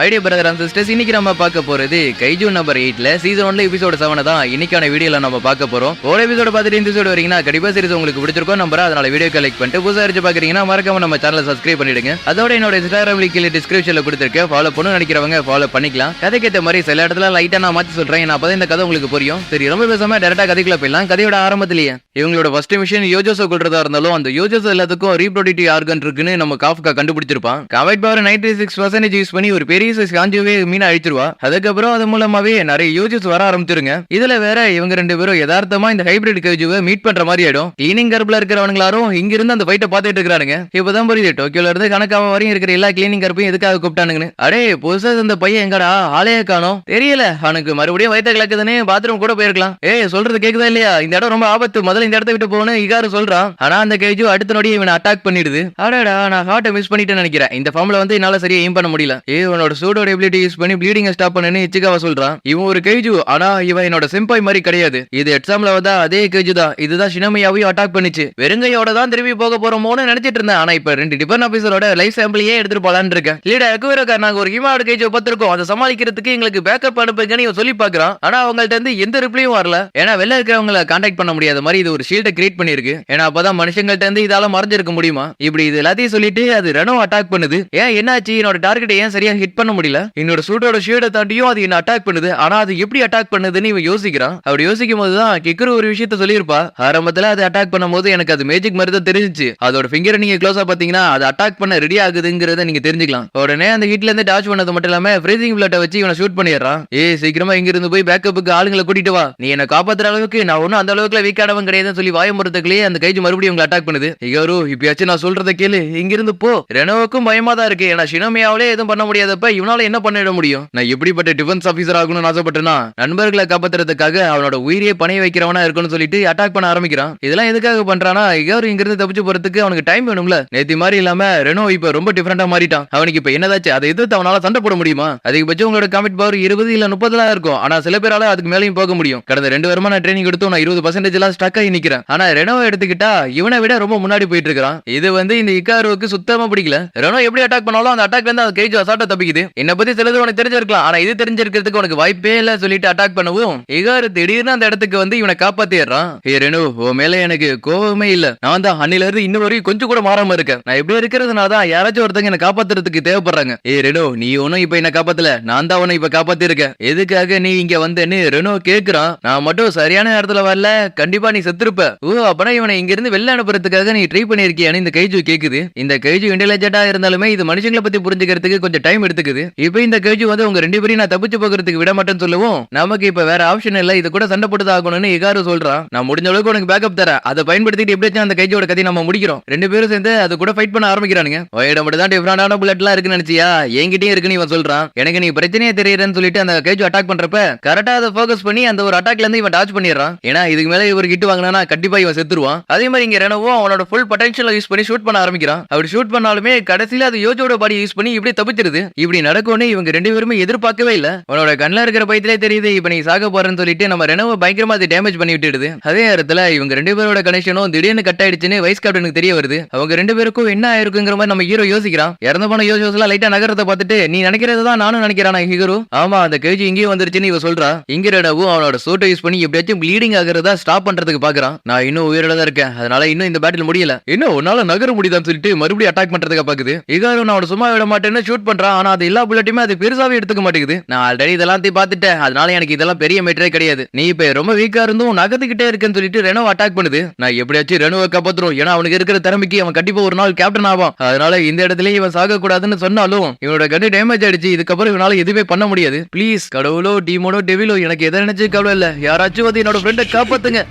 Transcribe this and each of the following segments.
Idea brother and sisters, இன்னைக்கு நம்ம பார்க்க போறது கைஜூ நம்பர் 8ல சீசன் 1ல எபிசோட் 7 தான் இன்னைக்கான வீடியோல நம்ம பார்க்க போறோம். ஒரு எபிசோட பார்த்துட்டு இந்த எபிசோட் வரீங்கன்னா கண்டிப்பா சீரிஸ் உங்களுக்கு பிடிச்சிருக்கும் நம்பர். அதனால வீடியோ கலெக்ட் பண்ணிட்டு புதுசா இருந்துச்சு பாக்குறீங்கன்னா மறக்காம நம்ம சேனலை சப்ஸ்கிரைப் பண்ணிடுங்க. அதோட என்னோட இன்ஸ்டாகிராம் லிங்க் டிஸ்கிரிப்ஷன்ல கொடுத்திருக்கேன், ஃபாலோ பண்ணனும் நினைக்கிறவங்க ஃபாலோ பண்ணிக்கலாம். கதைக்கேத்த மாதிரி சில இடத்துல லைட்டா நான் மாத்தி சொல்றேன், நான் அப்பதான் இந்த கதை உங்களுக்கு புரியும். சரி, ரொம்ப பேசாம டைரக்டா கதைக்குள்ள போயிடலாம். கதையோட ஆரம்பத்திலேயே இவங்களோட ஃபர்ஸ்ட் மிஷன் யோஜோஸை கொல்றதா இருந்தாலும் அந்த யோஜோஸ் எல்லாத்துக்கும் ரீப்ரொடக்டிவ் ஆர்கன் இருக்குன்னு நம்ம காஃப்கா கண்டுபிடிச்சிருப்பான். கவெட் பவர் 96% யூஸ் பண்ணி ஒரு பெரிய சைஸ் காஞ்சுவே மீனை அழிச்சிருவா. அதுக்கப்புறம் அது மூலமாவே நிறைய யூஜஸ் வர ஆரம்பிச்சிருங்க. இதுல வேற இவங்க ரெண்டு பேரும் யதார்த்தமா இந்த ஹைபிரிட் கைஜுவை மீட் பண்ற மாதிரி ஆயிடும். கிளீனிங் கர்ப்ல இருக்கிறவங்களாரும் இங்க இருந்து அந்த ஃபைட்டை பார்த்துட்டு இருக்கானுங்க. இப்பதான் புரியுது டோக்கியோல இருந்து கணக்காம வரையும் இருக்கிற எல்லா கிளீனிங் கர்ப்பையும் எதுக்காக கூப்பிட்டானுங்கன்னு. அடே புதுசா இந்த பையன் எங்கடா ஆளையே காணோம், தெரியல. அவனுக்கு மறுபடியும் வயிற்ற கிளக்குதுன்னு பாத்ரூம் கூட போயிருக்கலாம். சொல்றது கேக்குதா இல்லையா? இந்த இடம் ரொம்ப ஆபத்து, முதல்ல இந்த இடத்த விட்டு போகணும் இகாரு சொல்றான். ஆனா அந்த கைஜு அடுத்த நொடி இவனை அட்டாக் பண்ணிடுது. அடடா, நான் ஹார்ட்டை மிஸ் பண்ணிட்டேன்னு நினைக்கிறேன். இந்த ஃபார்ம்ல வந்து என்னால சரியா எய்ம் பண்ண முடியல. உன்னோட சூடோட எபிலிட்டி யூஸ் பண்ணி ப்ளீடிங் ஸ்டாப் பண்ணனும் இச்சிகாவா சொல்றான். இவன் ஒரு கைஜு, ஆனா இவன் என்னோட செம்பாய் மாதிரி கிடையாது. இது எக்ஸாம்ல வந்தா அதே கைஜு தான். இதுதான் ஷினோமியாவையும் அட்டாக் பண்ணிச்சு. வெறுங்கையோட தான் திரும்பி போக போறோமோன்னு நினைச்சிட்டு இருந்தேன். ஆனா இப்ப ரெண்டு டிஃபன் ஆபீசரோட லைஃப் சாம்பிளையே எடுத்துட்டு போலான்னு இருக்கேன். லீடர் அக்குவேரோக்கார், நாங்க ஒரு ஹிமாவோட கைஜு பத்திருக்கோம், அதை சமாளிக்கிறதுக்கு எங்களுக்கு பேக்கப் அனுப்புங்கன்னு இவன் சொல்லி பாக்குறான். ஆனா அவங்கள்ட்ட இருந்து எந்த ரிப்ளையும் வரல. ஏன்னா வெளில இருக்கிறவங்களை கான்டாக்ட் பண்ண முடியாத மாதிரி இது ஒரு ஷீல்டை கிரியேட் பண்ணிருக்கு. ஏன்னா அப்பதான் மனுஷங்கள்ட்ட இருந்து இதால மறைஞ்சிருக்க முடியுமா? இப்படி இது எல்லாத்தையும் சொல்லிட்டு அது ரெனோ அட்டாக் பண்ணுது. என்னாச்சு? என்னோட டார்கெட் ஏன் சரியா ஹிட் பண்ண முடியல? என்னோட சூட்டோட ஷீல்டை தாண்டியும் அது என்ன அட்டாக் பண்ணுது. ஆனா அது எப்படி அட்டாக் பண்ணுதுன்னு இவன் யோசிக்கிறான். அப்படி யோசிக்கும் போதுதான் கிக்கரு ஒரு விஷயத்த சொல்லியிருப்பா. ஆரம்பத்துல அது அட்டாக் பண்ணும்போது எனக்கு அது மேஜிக் மாதிரி தான் தெரிஞ்சிச்சு. அதோட ஃபிங்கரை நீங்க க்ளோஸா பாத்தீங்கன்னா அது அட்டாக் பண்ண ரெடி ஆகுதுங்கிறத நீங்க தெரிஞ்சுக்கலாம். உடனே அந்த ஹீட்ல இருந்து டாச் பண்ணது மட்டும் இல்லாம ஃப்ரீசிங் பிளட்டை வச்சு இவனை ஷூட் பண்ணிடுறான். சீக்கிரமா இங்க இருந்து போய் பேக்கப்புக்கு ஆளுங்களை கூட்டிட்டு வா, நீ என்ன காப்பாத்துற அளவுக்கு நான் ஒன்னும் அந்த அளவுக்கு வீக்கானவன் கிடையாதுன்னு சொல்லி வாயமுறதுக்குள்ளேயே அந்த கைஜு மறுபடியும் உங்களை அட்டாக் பண்ணுது. ஐயோ, இப்பயாச்சும் நான் சொல்றத கேளு, இங்க இருந்து போ. ரெனோவுக்கும் பயமா தான் இருக்கு. ஏன்னா ஷினோமியாவிலே எதுவும் பண்ண முடியாதப்ப இவனால என்ன பண்ணிட முடியும்? நான் எப்படிப்பட்ட டிஃபென்ஸ் ஆபீசர் ஆகணும்னு ஆசைப்பட்டேன்னா நண்பர்களை காப்பாத்துறதுக்காக அவனோட உயிரியே பணைய வைக்கிறவனா இருக்குன்னு சொல்லிட்டு அட்டாக் பண்ண ஆரம்பிக்கிறான். இதெல்லாம் எதுக்காக பண்றானா, இவரு இங்க இருந்து தப்பிச்சு போறதுக்கு அவனுக்கு டைம் வேணும்ல. நேத்தி மாதிரி இல்லாம ரெனோ இப்ப ரொம்ப டிஃபரெண்டா மாறிட்டான். அவனுக்கு இப்ப என்னதாச்சு? அதை எதிர்த்து அவனால சண்டை போட முடியுமா? அதிகபட்சம் உங்களோட கமிட் பவர் 20 இல்ல 30 இருக்கும். ஆனா சில பேரால அதுக்கு மேலேயும் போக முடியும். கடந்த 2 வருமா நான் ட்ரைனிங் எடுத்து நான் 20% எல்லாம் ஸ்டக் ஆகி நிக்கிறேன். ஆனா ரெனோவை எடுத்துக்கிட்டா இவனை விட ரொம்ப முன்னாடி போயிட்டு இருக்கான். இது வந்து இந்த இக்காருவுக்கு சுத்தமா பிடிக்கல. ரெனோ எப்படி அட்டாக் பண்ணாலும் அந்த அட்டாக்ல இருந்து அந்த கைஜு அசால்ட்டா தப்பிக்குது. என்ன பத்தி சிலது உனக்கு தெரிஞ்சிருக்கலாம், ஆனா இது தெரிஞ்சிருக்கிறதுக்கு உனக்கு வாய்ப்பே இல்ல சொல்லிட்டு அட்டாக் பண்ணவும் இகாரு திடீர்னு அந்த இடத்துக்கு வந்து இவனை காப்பாத்திடுறான். ரெனோ, உன் மேல எனக்கு கோவமே இல்ல. நான் தான் அன்னில இருந்து இன்னும் வரைக்கும் கொஞ்சம் கூட மாறாம இருக்கேன். நான் இப்படி இருக்கிறதுனால தான் யாராச்சும் ஒருத்தங்க என்ன காப்பாத்துறதுக்கு தேவைப்படுறாங்க. ரெனோ, நீ ஒன்னும் இப்ப என்ன காப்பாத்தல, நான் தான் உன்னை இப்ப காப்பாத்தி இருக்கேன். எதுக்காக நீ இங்க வந்தேன்னு ரெனோ கேக்குறான். நான் மட்டும் சரியான இடத்துல வரல, கண்டிப்பா நீ செத்துருப்ப. அப்பனா இவனை இங்க இருந்து வெளில அனுப்புறதுக்காக நீ ட்ரை பண்ணிருக்கியான்னு இந்த கைஜு கேக்குது. இந்த கைஜு இன்டெலிஜென்ட்டா இருந்தாலுமே இது மனுஷங்களை பத்தி புரிஞ்சுக்கிறதுக்கு கொஞ்சம் டைம் எடுத்துக்குது. இப்ப இந்த கைஜு வந்து உங்க ரெண்டு பேரையும் நான் தப்பிச்சு போகிறதுக்கு விட மாட்டேன்னு சொல்லவும் நமக்கு இப்ப வேற ஆப்ஷன் இல்ல, இது கூட சண்டை போட்டு ஆகணும்னு இகாரு சொல்றான். நான் முடிஞ்ச அளவுக்கு உனக்கு பேக்கப் தரேன், அதை பயன்படுத்திட்டு எப்படியாச்சும் அந்த கைஜோட கதை நம்ம முடிக்கிறோம். ரெண்டு பேரும் சேர்ந்து அது கூட ஃபைட் பண்ண ஆரம்பிக்கிறானுங்க. வயட மட்டும் தான் டிஃபரெண்டான புல்லட் எல்லாம் இருக்குன்னு நினைச்சியா? என்கிட்டயும் இருக்குன்னு இவன் சொல்றான். எனக்கு நீ பிரச்சனையே தெரியறேன்னு சொல்லிட்டு அந்த கைஜு அட்டாக் பண்றப்ப கரெக்டா அதை ஃபோக்கஸ் பண்ணி அந்த ஒரு அட்டாக்ல இருந்து இவன் டாச் பண்ணிடுறான். ஏன்னா இதுக்கு மேல இவர் கிட்ட வாங்கினா கண்டிப்பா இவன் செத்துருவான். அதே மாதிரி இங்க ரெனோவும் அவனோட ஃபுல் பொட்டன்ஷியல் யூஸ் பண்ணி ஷூட் பண்ண ஆரம்பிக்கிறான். அப்படி ஷூட் பண்ணாலுமே கடைசியில அது யோஜோட பாடி யூஸ் பண்ணி இப்படி தப்பிச்சிருது. இப்படி நடக்கும்னு இவங்க ரெண்டு பேருமே எதிர்பார்க்கவே இல்ல. உன்னோட கண்ணில் இருக்கிற பயத்திலே தெரியுது இப்ப நீ சாக போறேன்னு சொல்லிட்டு நம்ம ரெனோவை பயங்கரமா அது டேமேஜ் பண்ணி விட்டுடுது. அதே நேரத்துல இவங்க ரெண்டு பேரோட கனெக்ஷனும் திடீர்னு கட் ஆயிடுச்சுன்னு வைஸ் கேப்டனுக்கு தெரிய வருது. அவங்க ரெண்டு பேருக்கும் என்ன ஆயிருக்குங்கிற மாதிரி நம்ம ஹீரோ யோசிக்கிறான். இறந்து போன யோசிக்கலாம் லைட்டா நகரத்தை பார்த்துட்டு நீ நினைக்கிறதுதான் நானும் நினைக்கிறான் ஹீரோ. ஆமா, அந்த கேஜி இங்கேயும் வந்துருச்சுன்னு இவ சொல்றா. இங்க ரெனோவும் அவனோட சூட்டை யூஸ் பண்ணி எப்படியாச்சும் ப்ளீடிங் ஆகிறதா ஸ்டாப் பண்றதுக்கு பாக்குறான். நான் இன்னும் உயிரோட தான் இருக்கேன், அதனால இன்னும் இந்த பேட்டில் முடியல, இன்னும் உன்னால நகர முடியுதான்னு சொல்லிட்டு மறுபடியும் அட்டாக் பண்றதுக்கு பாக்குது. இகாரு நான் சும்மா விட மாட்டேன்னு ஷூட் பண்றான். ஆனா அது எல்லா புல்லட்டுமே அது பெருசாவே எடுத்துக்க மாட்டேங்குது. நான் ஆல்ரெடி இதெல்லாம் பார்த்துட்டேன், அதனால எனக்கு இதெல்லாம் பெரிய மேட்டரே கிடையாது. நீ இப்ப ரொம்ப வீக்கா இருந்தும் நகர்ந்துகிட்டே இருக்குன்னு சொல்லிட்டு ரெனோ அட்டாக் பண்ணுது. நான் எப்படியாச்சும் ரெனோவை காப்பாத்துறோம், ஏன்னா அவனுக்கு இருக்கிற திறமைக்கு அவன் கண்டிப்பா ஒரு நாள் கேப்டன் ஆவான். அதனால இந்த இடத்துல இவன் சாக கூடாதுன்னு சொன்னாலும் இவனோட கண்ணு டேமேஜ் ஆயிடுச்சு. இதுக்கப்புறம் இவனால எதுவுமே பண்ண முடியாது. ப்ளீஸ் கடவுளோ டீமோனோ டெவிலோ எனக்கு எதை நினைச்சு கவலை இல்ல, யாராச்சும் வந்து என்னோட ஃப்ரெண்டை காப்பாத்துங்க.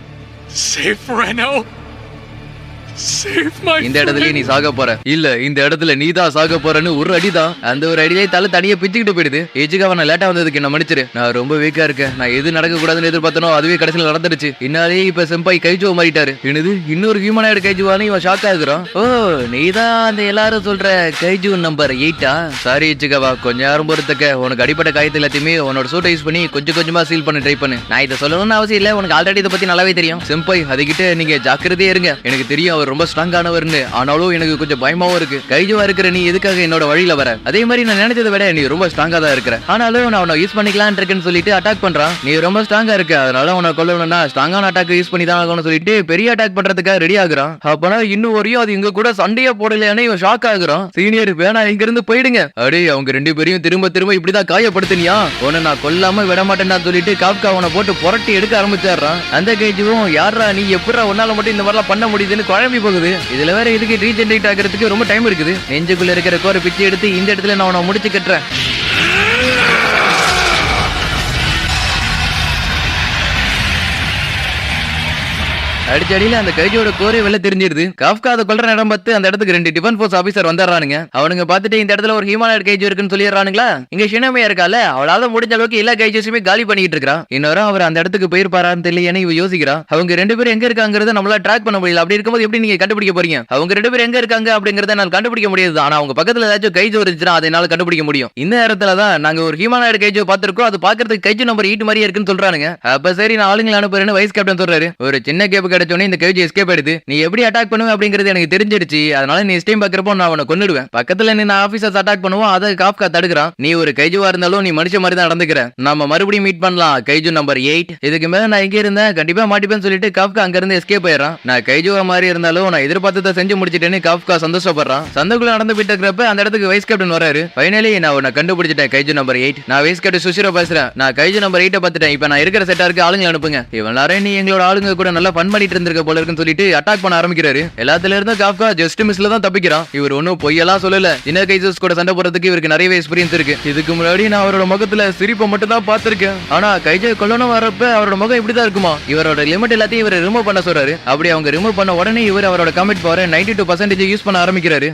இந்த இடத்துல நீ சாக போற இல்ல, இந்த இடத்துல நீ தான் சாக போறன்னு ஒரு அடிதான். அந்த ஒரு அடியிலே தலை தனியா பிச்சுக்கிட்டு போயிடுது. ஏஜுக்காக நான் லேட்டா வந்ததுக்கு என்ன மன்னிச்சிரு. நான் ரொம்ப வீக்கா இருக்கேன். நான் எது நடக்க கூடாதுன்னு எதிர்பார்த்தனோ அதுவே கடைசியில் நடந்துருச்சு. இன்னாலே இப்ப செம்பாய் கைஜுவ மாறிட்டாரு. என்னது இன்னொரு ஹியூமனாய்டு கைஜுவான்னு இவன் ஷாக் ஆகுறான். நீதான் அந்த எல்லாரும் சொல்ற கைஜு நம்பர் 8ஆ? சாரி ஏஜுக்காவா, கொஞ்சம் நேரம் பொறுத்துக்க. உனக்கு அடிப்பட்ட காயத்தை எல்லாத்தையுமே உன்னோட சூட்டை யூஸ் பண்ணி கொஞ்சம் கொஞ்சமா சீல் பண்ண ட்ரை பண்ணு. நான் இதை சொல்லணும்னு அவசியம் இல்ல, உனக்கு ஆல்ரெடி இதை பத்தி நல்லாவே தெரியும். செம்பாய் அதுகிட்ட நீங்க ஜாக்கிரதையா இருங்க. எனக்கு தெரியும் அவர் ரொம்ப ஸ்ட்ராங்கானவர்னு. ஆனாலும் எனக்கு கொஞ்சம் பயமாவும் இருக்கு. கைஜுவா இருக்கிற நீ எதுக்காக என்னோட வழியில வர? அதே மாதிரி நான் நினைச்சதை விட நீ ரொம்ப ஸ்ட்ராங்கா தான் இருக்கிற. ஆனாலும் நான் உன்னை யூஸ் பண்ணிக்கலாம்னு இருக்கேன்னு சொல்லிட்டு அட்டாக் பண்றான். நீ ரொம்ப ஸ்ட்ராங்கா இருக்க, அதனால உன்னை கொல்லணும்னா ஸ்ட்ராங்கான அட்டாக் யூஸ் பண்ணி தான் ஆகணும்னு சொல்லிட்டு பெரிய அட்டாக் பண்றதுக்காக ரெடி ஆகுறான். அப்பனா இன்னும் வரையும் அது இங்க கூட சண்டையா போடலையானே இவன் ஷாக் ஆகுறான். சீனியர் வேணா இங்க இருந்து போயிடுங்க. அடே அவங்க ரெண்டு பேரையும் திரும்ப திரும்ப இப்படிதான் காயப்படுத்தினியா? உன்னை நான் கொல்லாம விட மாட்டேன்னா சொல்லிட்டு காப்கா அவனை போட்டு புரட்டி எடுக்க ஆரம்பிச்சாரான். அந்த கைஜுவும் யாரா நீ எப்படா உன்னால மட்டும் இந்த மாதிரிலாம் பண்ண முடியுதுன்னு குழம்பி போகுது. இதுல வேற இதுக்கு ரீஜெனரேட் ஆகிறதுக்கு ரொம்ப டைம் இருக்குது. நெஞ்சுக்குள்ள இருக்கிற கோர பிச்சை எடுத்து இந்த இடத்துல நான் அவனை முடிச்சு கட்டுறேன். அடிச்சடியில அந்த கைஜோட கோரே வெளில தெரிஞ்சிருது. காப்கா அதை கொல்ற இடம் பார்த்து அந்த இடத்துக்கு 2 டிஃபென்ஸ் ஃபோர்ஸ் ஆபீசர் வந்துடுறானுங்க. அவனுங்க பார்த்துட்டு இந்த இடத்துல ஒரு ஹியூமனாய்டு கைஜோ இருக்குன்னு சொல்லிடுறானுங்களா. இங்க ஷினோமியா இருக்கால, அவளால முடிஞ்ச அளவுக்கு எல்லா கைஜோஸுமே காலி பண்ணிட்டு இருக்கா. இன்னொரு அவர் அந்த இடத்துக்கு போயிருப்பாரான்னு தெரியல இவ யோசிக்கிறா. அவங்க 2 பேரும் எங்க இருக்காங்கறத நம்மளால ட்ராக் பண்ண முடியல. அப்படி இருக்கும்போது எப்படி நீங்க கண்டுபிடிக்க போறீங்க? அவங்க 2 பேரும் எங்க இருக்காங்க அப்படிங்கறத நான் கண்டுபிடிக்க முடியாது. ஆனா அவங்க பக்கத்துல ஏதாச்சும் கைஜோ இருந்துச்சுன்னா அதை என்னால கண்டுபிடிக்க முடியும். இந்த இடத்துல தான் நாங்க ஒரு ஹியூமனாய்டு கைஜோ பார்த்திருக்கோம். அது பாக்குறதுக்கு கைஜோ நம்பர் 8 மாதிரியே இருக்குன்னு சொல்றானுங்க. அப்ப சரி நான் ஆளுங்களை அனுப்புறேன்னு வைஸ் கேப்டன் சொல்றாரு. ஒரு சின்ன கேப் கிடைச்சோனே இந்த கைஜோ எஸ்கேப் ஆயிடுது. நீ எப்படி அட்டாக் பண்ணுவ அப்படிங்கிறது எனக்கு தெரிஞ்சிடுச்சு. அதனால நீ ஸ்டீம் பாக்குறப்போ நான் அவனை கொன்னுடுவேன். பக்கத்துல நின்னு ஆபீசர்ஸ் அட்டாக் பண்ணுவோம். அதை காப்கா தடுக்கிறான். நீ ஒரு கைஜுவா இருந்தாலும் நீ மனுஷ மாதிரி தான் நடந்துக்கிற. நம்ம மறுபடியும் மீட் பண்ணலாம். Kaiju number 8. இதுக்கு மேல நான் இங்க இருந்தேன் கண்டிப்பா மாட்டிப்பேன்னு சொல்லிட்டு காப்கா அங்க இருந்து எஸ்கேப் ஆயிடுறான். நான் கைஜுவா மாதிரி இருந்தாலும் நான் எதிர்பார்த்ததை செஞ்சு முடிச்சிட்டேன்னு காப்கா சந்தோஷப்படுறான். சந்தைக்குள்ள நடந்து போயிட்டு இருக்கிறப்ப அந்த இடத்துக்கு வைஸ் கேப்டன் வராரு. ஃபைனலி நான் உன்னை கண்டுபிடிச்சிட்டேன் கைஜு நம்பர் 8. நான் வைஸ் கேப்டன் சுஷிரோ பேசுறேன். நான் கைஜு நம்பர் 8 பார்த்துட்டேன். இப்ப நான் இருக்கிற செட்டாருக்கு ஆளுங்க அனுப்புங்க. இவனாரே நீ எங்களோட ஆளுங்க கூட நல்லா ஃபன் பண்ணிட்டு இருந்திருக்க போல இருக்குன்னு சொல்லிட்டு அட்டாக் பண்ண ஆரம்பிக்கிறாரு. எல்லாத்துல இருந்து காப்கா ஜஸ்ட் மிஸ்ல தான் தப்பிக்கிறான். இவர் ஒன்னும் பொய்யெல்லாம் சொல்லல. சின்ன கைசஸ் கூட சண்டை போறதுக்கு இவருக்கு நிறைய எக்ஸ்பீரியன்ஸ் இருக்கு. இதுக்கு முன்னாடி நான் அவரோட முகத்துல சிரிப்பை மட்டும் தான் பார்த்திருக்கேன். ஆனா கைஜை கொல்லணும் வரப்ப அவரோட முகம் இப்படிதான் இருக்குமா? இவரோட லிமிட் எல்லாத்தையும் இவர் ரிமூவ் பண்ண சொல்றாரு. அப்படி அவங்க ரிமூவ் பண்ண உடனே இவர் அவரோட கமிட் பவர் 92% யூஸ் பண்ண ஆரம்பிக்கிறாரு.